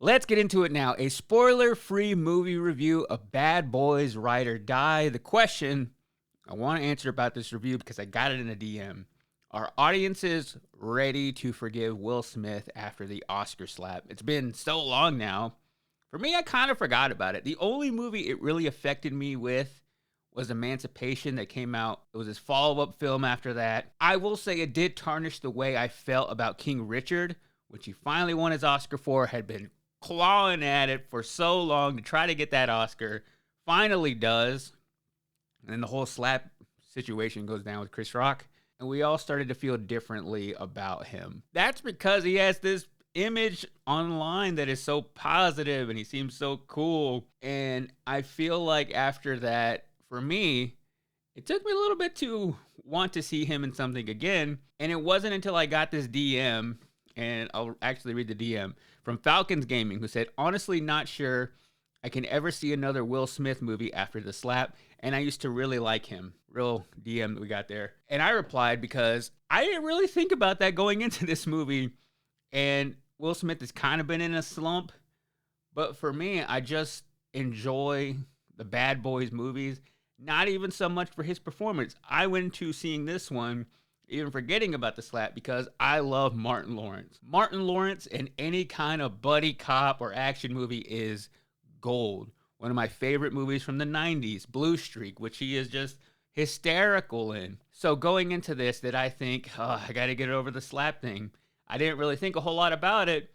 Let's get into it now. A spoiler-free movie review of Bad Boys Ride or Die. The question I want to answer about this review, because I got it in a DM. Are audiences ready to forgive Will Smith after the Oscar slap? It's been so long now. For me, I kind of forgot about it. The only movie it really affected me with was Emancipation that came out. It was his follow-up film after that. I will say it did tarnish the way I felt about King Richard, which he finally won his Oscar for, had been clawing at it for so long to try to get that Oscar. Finally does. And then the whole slap situation goes down with Chris Rock. And we all started to feel differently about him. That's because he has this image online that is so positive and he seems so cool. And I feel like after that, for me, it took me a little bit to want to see him in something again. And it wasn't until I got this DM, and I'll actually read the DM, from Falcons Gaming, who said, honestly not sure I can ever see another Will Smith movie after the slap, and I used to really like him. Real DM that we got there. And I replied because I didn't really think about that going into this movie, and Will Smith has kind of been in a slump, but for me, I just enjoy the Bad Boys movies, not even so much for his performance. I went into seeing this one even forgetting about the slap because I love Martin Lawrence. Martin Lawrence in any kind of buddy cop or action movie is gold. One of my favorite movies from the 90s, Blue Streak, which he is just hysterical in. So going into this, that I think, I got to get over the slap thing. I didn't really think a whole lot about it,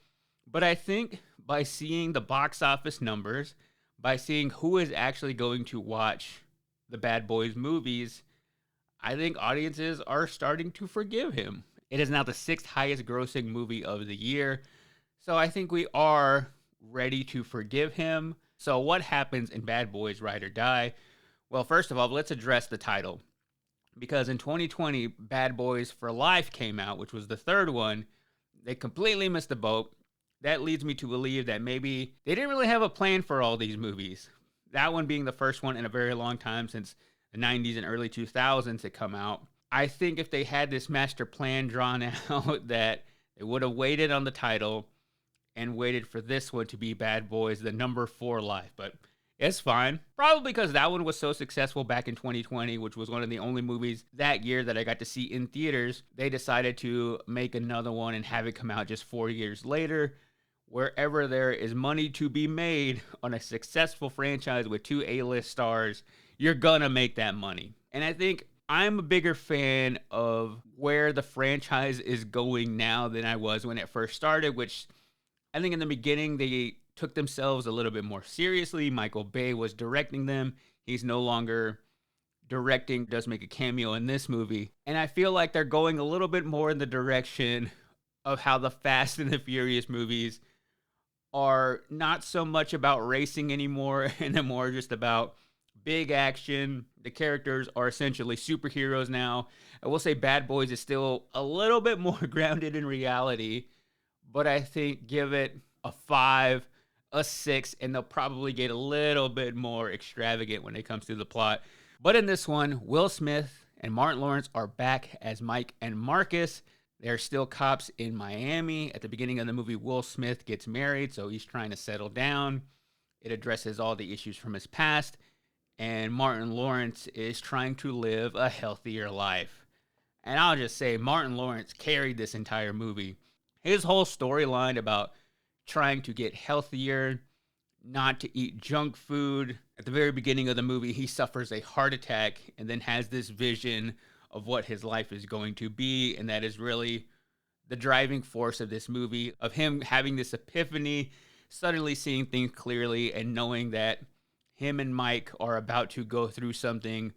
but I think by seeing the box office numbers, by seeing who is actually going to watch the Bad Boys movies, I think audiences are starting to forgive him. It is now the 6th highest grossing movie of the year. So I think we are ready to forgive him. So what happens in Bad Boys Ride or Die? Well, first of all, let's address the title. Because in 2020, Bad Boys for Life came out, which was the third one. They completely missed the boat. That leads me to believe that maybe they didn't really have a plan for all these movies. That one being the first one in a very long time since the 90s and early 2000s had come out. I think if they had this master plan drawn out, that they would have waited on the title and waited for this one to be Bad Boys, the number 4 life. But it's fine. Probably because that one was so successful back in 2020, which was one of the only movies that year that I got to see in theaters. They decided to make another one and have it come out just 4 years later. Wherever there is money to be made on a successful franchise with 2 A-list stars, you're gonna make that money. And I think I'm a bigger fan of where the franchise is going now than I was when it first started, which I think in the beginning they took themselves a little bit more seriously. Michael Bay was directing them. He's no longer directing, does make a cameo in this movie. And I feel like they're going a little bit more in the direction of how the Fast and the Furious movies are not so much about racing anymore and they're more just about big action. The characters are essentially superheroes now. I will say Bad Boys is still a little bit more grounded in reality, but I think give it a 5, a 6, and they'll probably get a little bit more extravagant when it comes to the plot. But in this one, Will Smith and Martin Lawrence are back as Mike and Marcus. They're still cops in Miami. At the beginning of the movie, Will Smith gets married, so he's trying to settle down. It addresses all the issues from his past. And Martin Lawrence is trying to live a healthier life. And I'll just say, Martin Lawrence carried this entire movie. His whole storyline about trying to get healthier, not to eat junk food. At the very beginning of the movie, he suffers a heart attack and then has this vision of what his life is going to be. And that is really the driving force of this movie, of him having this epiphany, suddenly seeing things clearly and knowing that him and Mike are about to go through something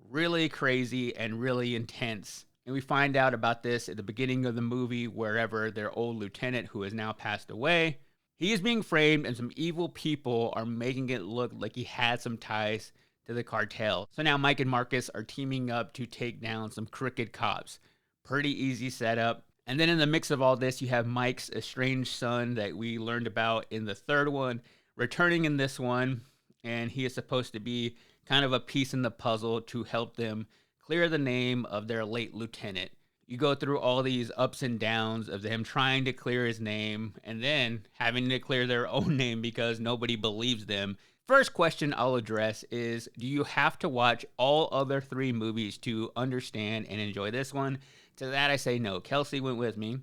really crazy and really intense. And we find out about this at the beginning of the movie, wherever their old lieutenant, who has now passed away, he is being framed and some evil people are making it look like he had some ties to the cartel. So now Mike and Marcus are teaming up to take down some crooked cops. Pretty easy setup. And then in the mix of all this, you have Mike's estranged son that we learned about in the third one, returning in this one. And he is supposed to be kind of a piece in the puzzle to help them clear the name of their late lieutenant. You go through all these ups and downs of them trying to clear his name and then having to clear their own name because nobody believes them. First question I'll address is, do you have to watch all other 3 movies to understand and enjoy this one? To that I say no. Kelsey went with me.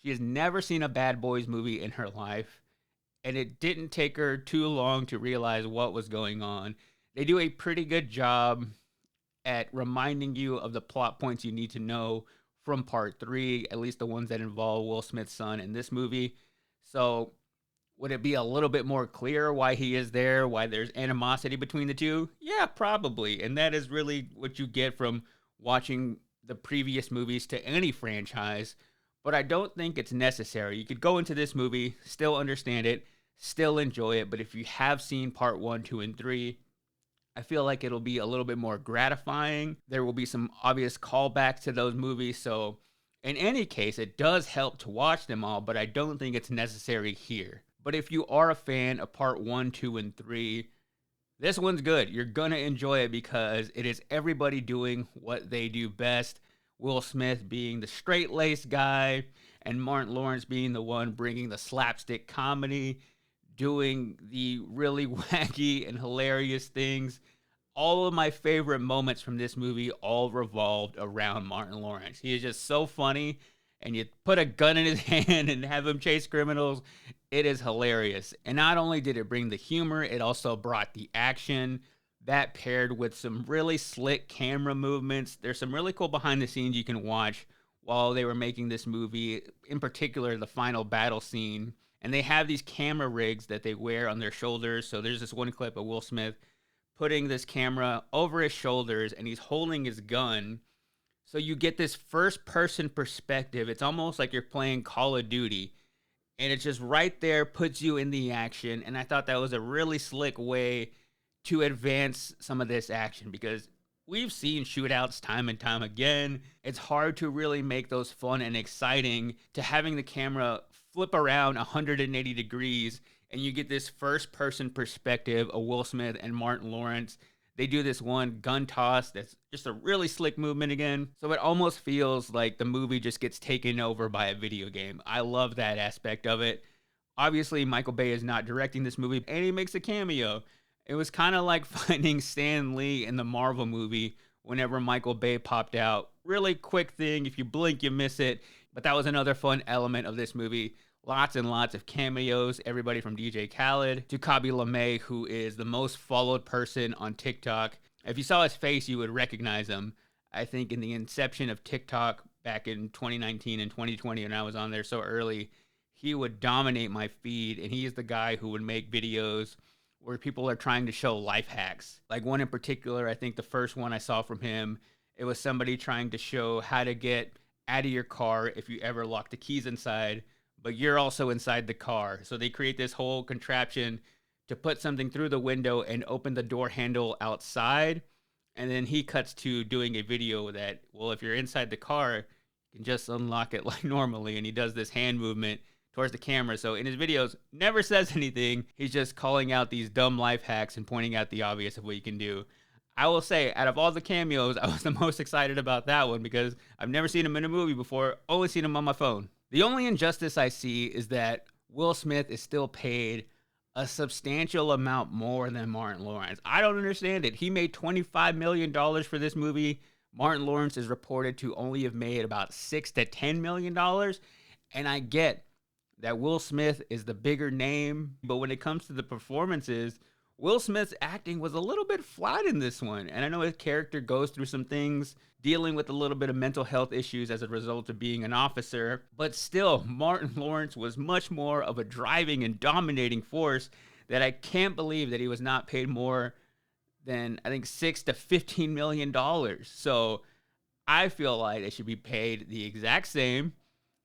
She has never seen a Bad Boys movie in her life, and it didn't take her too long to realize what was going on. They do a pretty good job at reminding you of the plot points you need to know from part 3, at least the ones that involve Will Smith's son in this movie. So would it be a little bit more clear why he is there, why there's animosity between the two? Yeah, probably. And that is really what you get from watching the previous movies to any franchise. But I don't think it's necessary. You could go into this movie, still understand it, still enjoy it. But if you have seen part 1, 2, and 3, I feel like it'll be a little bit more gratifying. There will be some obvious callbacks to those movies. So in any case, it does help to watch them all, but I don't think it's necessary here. But if you are a fan of part 1, 2, and 3, this one's good. You're going to enjoy it because it is everybody doing what they do best. Will Smith being the straight-laced guy, and Martin Lawrence being the one bringing the slapstick comedy, doing the really wacky and hilarious things. All of my favorite moments from this movie all revolved around Martin Lawrence. He is just so funny, and you put a gun in his hand and have him chase criminals. It is hilarious. And not only did it bring the humor, it also brought the action. That paired with some really slick camera movements. There's some really cool behind the scenes you can watch while they were making this movie, in particular the final battle scene. And they have these camera rigs that they wear on their shoulders. So there's this one clip of Will Smith putting this camera over his shoulders and he's holding his gun. So you get this first person perspective. It's almost like you're playing Call of Duty. And it just right there puts you in the action. And I thought that was a really slick way to advance some of this action because we've seen shootouts time and time again. It's hard to really make those fun and exciting to having the camera flip around 180 degrees and you get this first person perspective of Will Smith and Martin Lawrence. They do this one gun toss that's just a really slick movement again. So it almost feels like the movie just gets taken over by a video game. I love that aspect of it. Obviously, Michael Bay is not directing this movie, and he makes a cameo. It was kind of like finding Stan Lee in the Marvel movie whenever Michael Bay popped out. Really quick thing. If you blink, you miss it. But that was another fun element of this movie. Lots and lots of cameos. Everybody from DJ Khaled to Khaby Lame, who is the most followed person on TikTok. If you saw his face, you would recognize him. I think in the inception of TikTok back in 2019 and 2020, when I was on there so early, he would dominate my feed. And he is the guy who would make videos where people are trying to show life hacks. Like one in particular, I think the first one I saw from him, it was somebody trying to show how to get out of your car if you ever lock the keys inside, but you're also inside the car. So they create this whole contraption to put something through the window and open the door handle outside. And then he cuts to doing a video that, well, if you're inside the car, you can just unlock it like normally. And he does this hand movement towards the camera. So in his videos, never says anything. He's just calling out these dumb life hacks and pointing out the obvious of what you can do. I will say, out of all the cameos, I was the most excited about that one because I've never seen him in a movie before, only seen him on my phone. The only injustice I see is that Will Smith is still paid a substantial amount more than Martin Lawrence. I don't understand it. He made $25 million for this movie. Martin Lawrence is reported to only have made about $6 to $10 million. And I get that Will Smith is the bigger name, but when it comes to the performances, Will Smith's acting was a little bit flat in this one. And I know his character goes through some things, dealing with a little bit of mental health issues as a result of being an officer, but still, Martin Lawrence was much more of a driving and dominating force that I can't believe that he was not paid more than, I think, $6 to $15 million. So I feel like they should be paid the exact same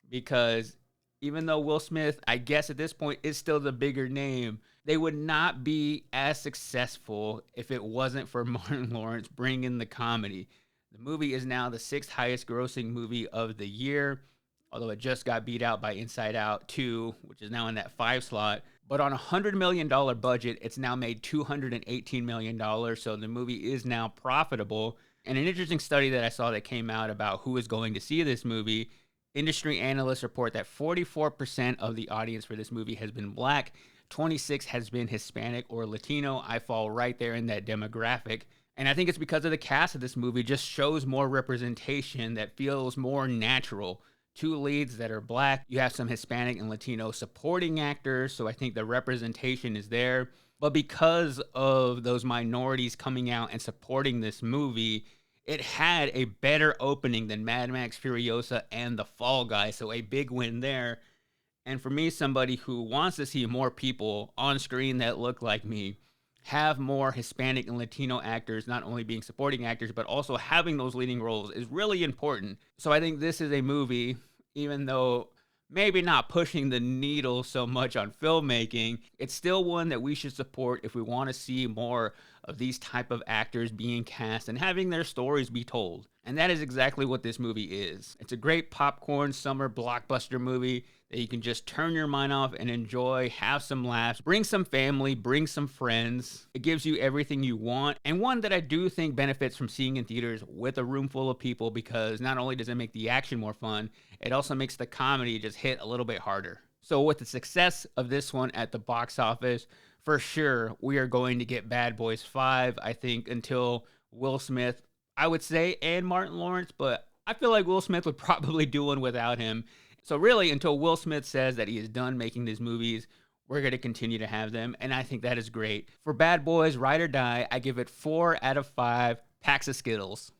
because even though Will Smith, I guess at this point, is still the bigger name, they would not be as successful if it wasn't for Martin Lawrence bringing the comedy. The movie is now the 6th highest grossing movie of the year, although it just got beat out by Inside Out 2, which is now in that 5 slot. But on a $100 million budget, it's now made $218 million, so the movie is now profitable. And an interesting study that I saw that came out about who is going to see this movie, industry analysts report that 44% of the audience for this movie has been black, 26 has been Hispanic or Latino. I fall right there in that demographic. And I think it's because of the cast of this movie just shows more representation that feels more natural. Two leads that are black. You have some Hispanic and Latino supporting actors, so I think the representation is there. But because of those minorities coming out and supporting this movie, it had a better opening than Mad Max Furiosa and The Fall Guy, so a big win there. And for me, somebody who wants to see more people on screen that look like me, have more Hispanic and Latino actors not only being supporting actors, but also having those leading roles is really important. So I think this is a movie, even though maybe not pushing the needle so much on filmmaking, it's still one that we should support if we want to see more of these type of actors being cast and having their stories be told. And that is exactly what this movie is. It's a great popcorn summer blockbuster movie that you can just turn your mind off and enjoy, have some laughs, bring some family, bring some friends. It gives you everything you want, and one that I do think benefits from seeing in theaters with a room full of people, because not only does it make the action more fun, it also makes the comedy just hit a little bit harder. So with the success of this one at the box office, for sure, we are going to get Bad Boys 5, I think, until Will Smith, I would say, and Martin Lawrence, but I feel like Will Smith would probably do one without him. So really, until Will Smith says that he is done making these movies, we're going to continue to have them, and I think that is great. For Bad Boys, Ride or Die, I give it 4 out of 5 packs of Skittles.